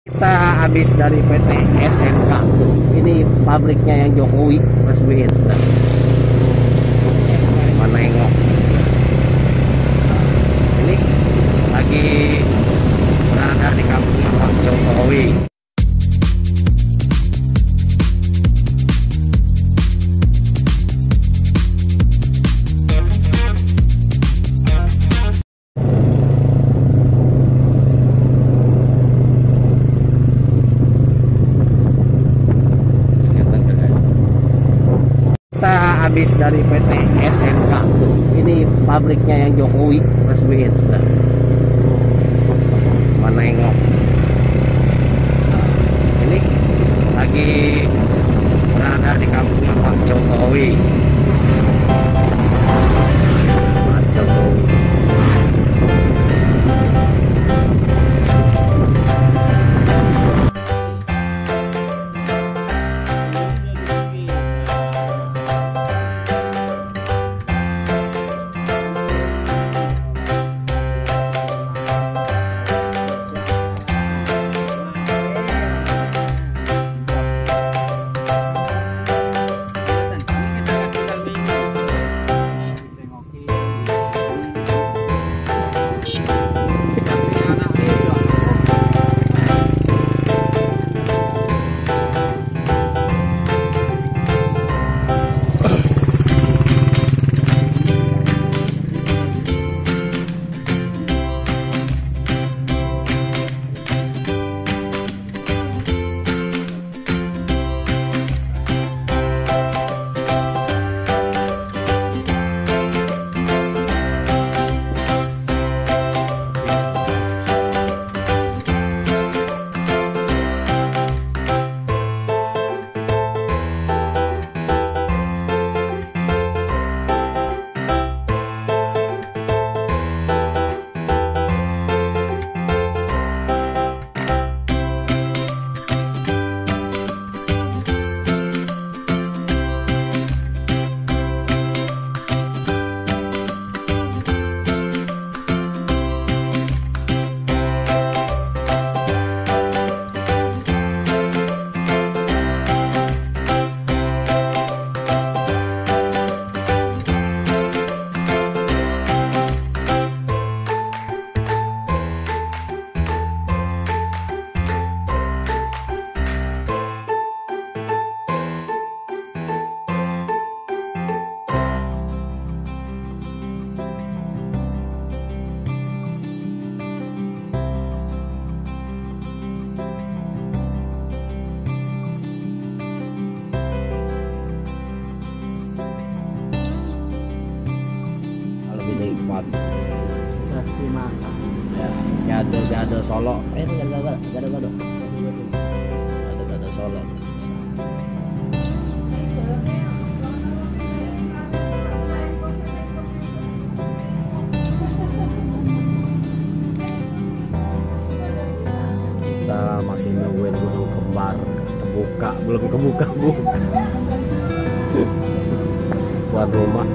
Kita habis dari PT SMK. Ini pabriknya yang Jokowi resmiin. Mana nengok. Ini lagi berada di kampung Jokowi. Kita habis dari PT SMK. Ini pabriknya yang Jokowi resmiin. Mana nengok. Ini lagi berada di kampung Jokowi. Jokowi. Nikmat saksi makan ya, gado solo gado solo. Kita masih nungguin gunung kembar belum kebuka bu. Buat rumah